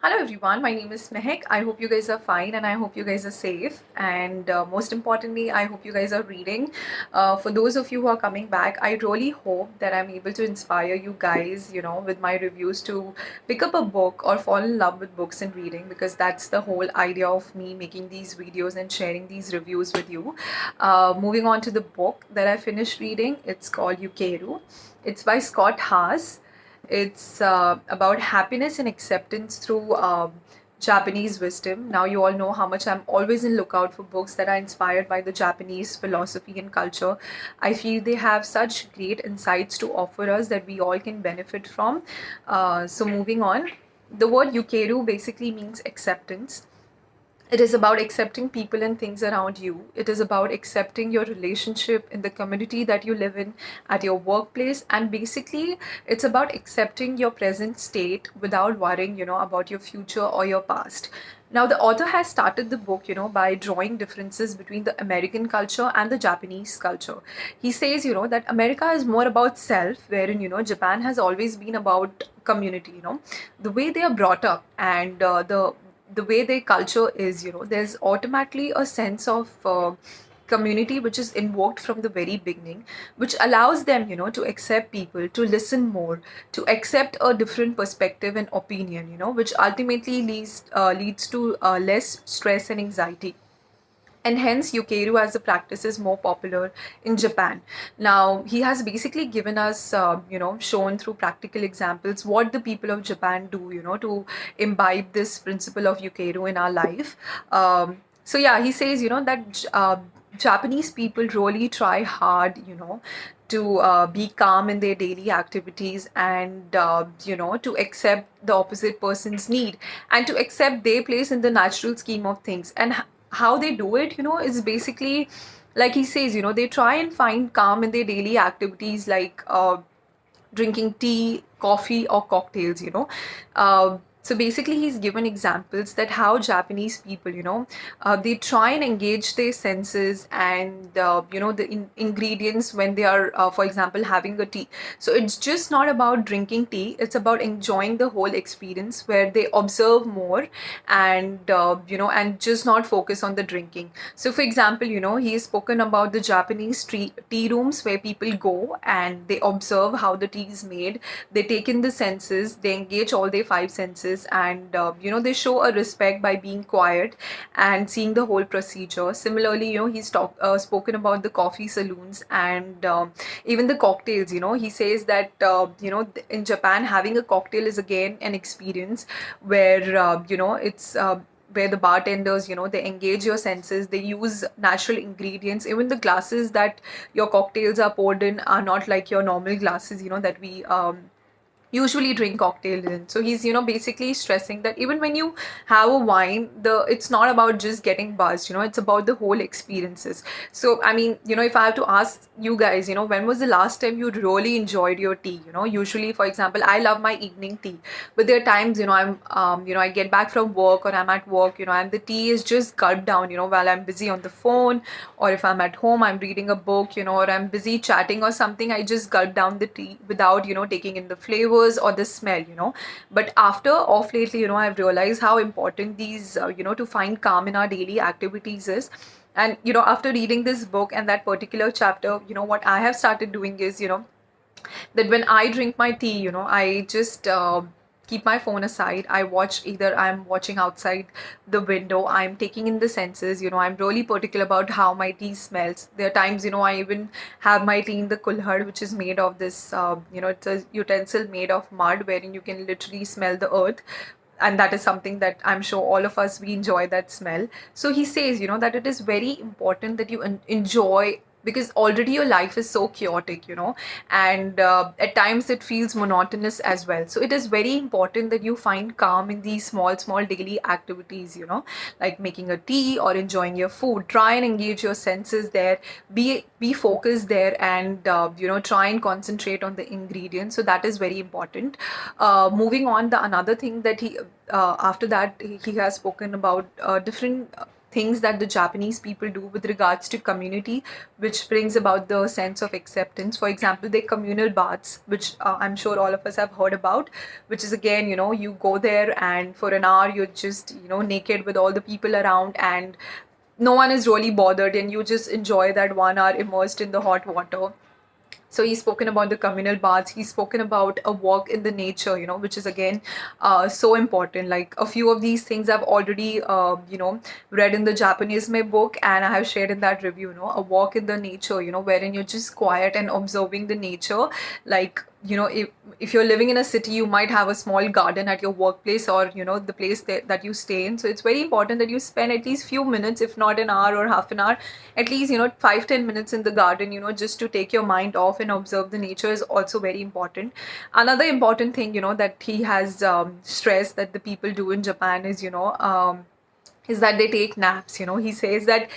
Hello everyone, my name is Mehak. I hope you guys are fine and I hope you guys are safe. And most importantly, I hope you guys are reading. For those of you who are coming back, I really hope that I'm able to inspire you guys, with my reviews to pick up a book or fall in love with books and reading because that's the whole idea of me making these videos and sharing these reviews with you. Moving on to the book that I finished reading, it's called Ukeireru. It's by Scott Haas. It's about happiness and acceptance through Japanese wisdom. Now, you all know how much I'm always in lookout for books that are inspired by the Japanese philosophy and culture. I feel they have such great insights to offer us that we all can benefit from. So, moving on, the word yukeru basically means acceptance. It is about accepting people and things around you. It is about accepting your relationship in the community that you live in, at your workplace, and basically it's about accepting your present state without worrying, about your future or your past. Now, the author has started the book, by drawing differences between the American culture and the Japanese culture. He says, that America is more about self, wherein, Japan has always been about community, the way they are brought up and the way their culture is, there's automatically a sense of community which is invoked from the very beginning, which allows them, to accept people, to listen more, to accept a different perspective and opinion, which ultimately leads to less stress and anxiety, and hence Ukeiru as a practice is more popular in Japan. Now, he has basically given us, shown through practical examples what the people of Japan do, to imbibe this principle of Ukeiru in our life. So yeah, he says, that Japanese people really try hard, to be calm in their daily activities and to accept the opposite person's need and to accept their place in the natural scheme of things. And how they do it, is basically, like he says, they try and find calm in their daily activities, like drinking tea, coffee, or cocktails, so basically, he's given examples that how Japanese people, they try and engage their senses and, the ingredients when they are, for example, having a tea. So it's just not about drinking tea, it's about enjoying the whole experience where they observe more and, and just not focus on the drinking. So, for example, he has spoken about the Japanese tea rooms where people go and they observe how the tea is made. They take in the senses, they engage all their five senses, and they show a respect by being quiet and seeing the whole procedure. Similarly, spoken about the coffee saloons and even the cocktails. He says that in Japan, having a cocktail is again an experience where it's where the bartenders, they engage your senses, they use natural ingredients. Even the glasses that your cocktails are poured in are not like your normal glasses, that we usually drink cocktail in. So he's, basically stressing that even when you have a wine, it's not about just getting buzzed, it's about the whole experiences. So I mean, if I have to ask you guys, when was the last time you really enjoyed your tea? Usually, for example, I love my evening tea, but there are times, I get back from work or I'm at work, and the tea is just gulped down, while I'm busy on the phone, or if I'm at home, I'm reading a book, or I'm busy chatting or something, I just gulp down the tea without, taking in the flavors or the smell, But after off lately, I've realized how important these, to find calm in our daily activities is. And, after reading this book and that particular chapter, what I have started doing is, that when I drink my tea, I just keep my phone aside. I watch, either I'm watching outside the window, I'm taking in the senses, I'm really particular about how my tea smells. There are times, I even have my tea in the kulhad, which is made of this, it's a utensil made of mud wherein you can literally smell the earth, and that is something that I'm sure all of us, we enjoy that smell. So he says, that it is very important that you enjoy, because already your life is so chaotic, and at times it feels monotonous as well. So it is very important that you find calm in these small daily activities, like making a tea or enjoying your food. Try and engage your senses there, be focused there, and try and concentrate on the ingredients. So that is very important. Moving on, the another thing that he after that he has spoken about different things that the Japanese people do with regards to community, which brings about the sense of acceptance. For example, their communal baths, which I'm sure all of us have heard about, which is again, you go there and for an hour you're just, naked with all the people around, and no one is really bothered, and you just enjoy that 1 hour immersed in the hot water. So he's spoken about the communal baths. He's spoken about a walk in the nature, which is again so important. Like a few of these things I've already read in the Japanese May book, and I have shared in that review. A walk in the nature, wherein you're just quiet and observing the nature. Like, if you're living in a city, you might have a small garden at your workplace, or the place that you stay in. So it's very important that you spend at least few minutes, if not an hour or half an hour, at least 5-10 minutes in the garden, just to take your mind off and observe the nature, is also very important. Another important thing, that he has stressed that the people do in Japan is that they take naps. He says that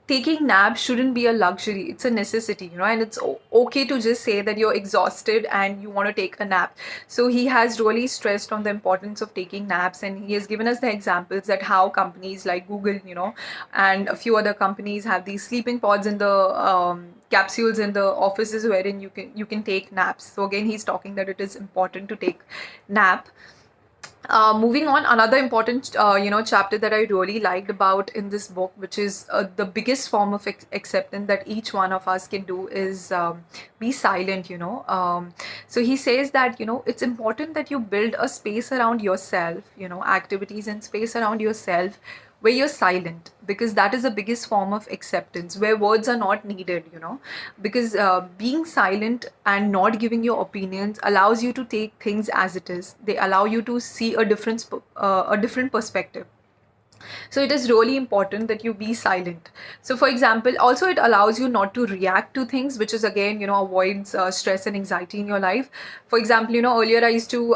taking naps shouldn't be a luxury, it's a necessity, and it's okay to just say that you're exhausted and you want to take a nap. So he has really stressed on the importance of taking naps, and he has given us the examples that how companies like Google, and a few other companies have these sleeping pods in the capsules in the offices wherein you can take naps. So again, he's talking that it is important to take nap. Moving on, another important chapter that I really liked about in this book, which is the biggest form of acceptance that each one of us can do, is be silent. So he says that it's important that you build a space around yourself, activities and space around yourself where you're silent, because that is the biggest form of acceptance, where words are not needed. Because being silent and not giving your opinions allows you to take things as it is. They allow you to see a different perspective. So it is really important that you be silent. So for example, also it allows you not to react to things, which is again avoids stress and anxiety in your life. For example, earlier I used to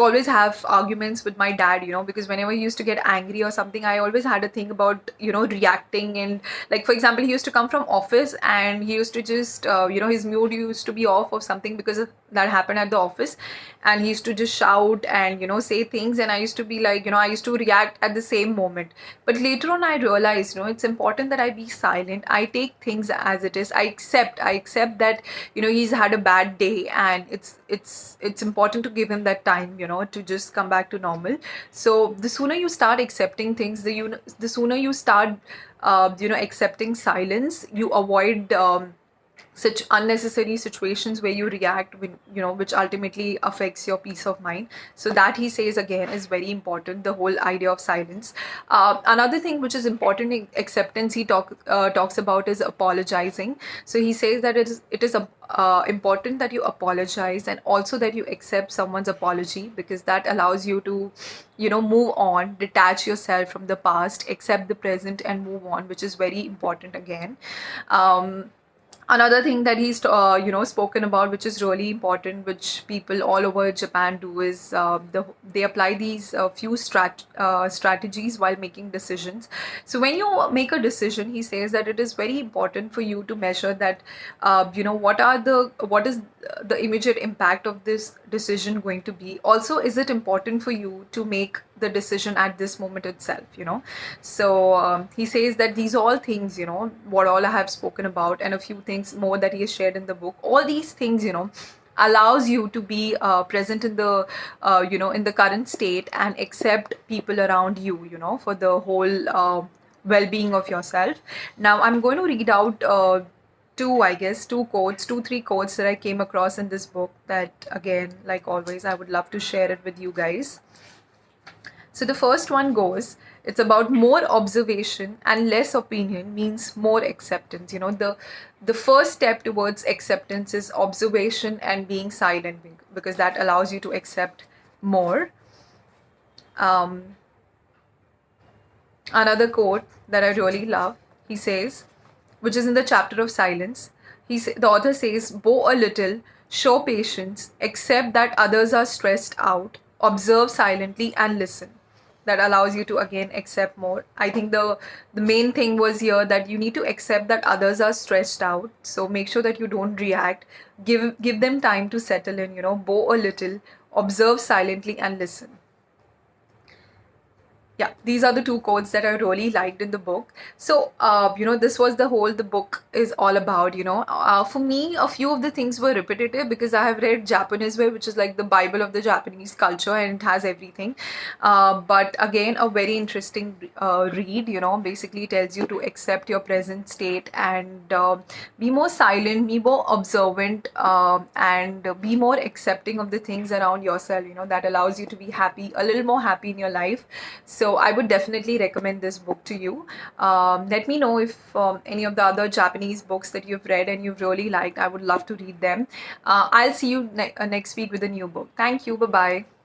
always have arguments with my dad, because whenever he used to get angry or something, I always had a thing about, reacting. And like, for example, he used to come from office and he used to just, his mood used to be off or something, because that happened at the office. And he used to just shout and, say things. And I used to be like, I used to react at the same moment. But later on, I realized, it's important that I be silent. I take things as it is. I accept that, he's had a bad day, and it's important to give him that time, to just come back to normal. So the sooner you start accepting things, the sooner you start accepting silence, you avoid such unnecessary situations where you react with, which ultimately affects your peace of mind. So that, he says, again, is very important, the whole idea of silence. Another thing which is important in acceptance, he talks about, is apologizing. So he says that it is important that you apologize, and also that you accept someone's apology, because that allows you to move on, detach yourself from the past, accept the present, and move on, which is very important again. Another thing that he's spoken about, which is really important, which people all over Japan do, is they apply these few strategies while making decisions. So when you make a decision, he says that it is very important for you to measure that what is the immediate impact of this decision going to be. Also, is it important for you to make the decision at this moment itself? So he says that these all things, what all I have spoken about, and a few things more that he has shared in the book, all these things, allows you to be present in the in the current state, and accept people around you, for the whole well-being of yourself. Now I'm going to read out two, three quotes that I came across in this book, that again, like always, I would love to share it with you guys. So the first one goes, it's about more observation and less opinion means more acceptance. The first step towards acceptance is observation and being silent, because that allows you to accept more. Another quote that I really love, he says, which is in the chapter of silence. The author says, bow a little, show patience, accept that others are stressed out, observe silently, and listen. That allows you to again accept more. I think the main thing was here that you need to accept that others are stressed out. So make sure that you don't react. Give them time to settle in, bow a little, observe silently, and listen. Yeah, these are the two quotes that I really liked in the book. So, this was the book is all about. For me, a few of the things were repetitive because I have read Japanese way, which is like the Bible of the Japanese culture, and it has everything. But again, a very interesting read. Basically tells you to accept your present state and be more silent, be more observant, and be more accepting of the things around yourself. That allows you to be happy, a little more happy in your life. So I would definitely recommend this book to you. Let me know if any of the other Japanese books that you've read and you've really liked. I would love to read them. I'll see you next week with a new book. Thank you. Bye bye.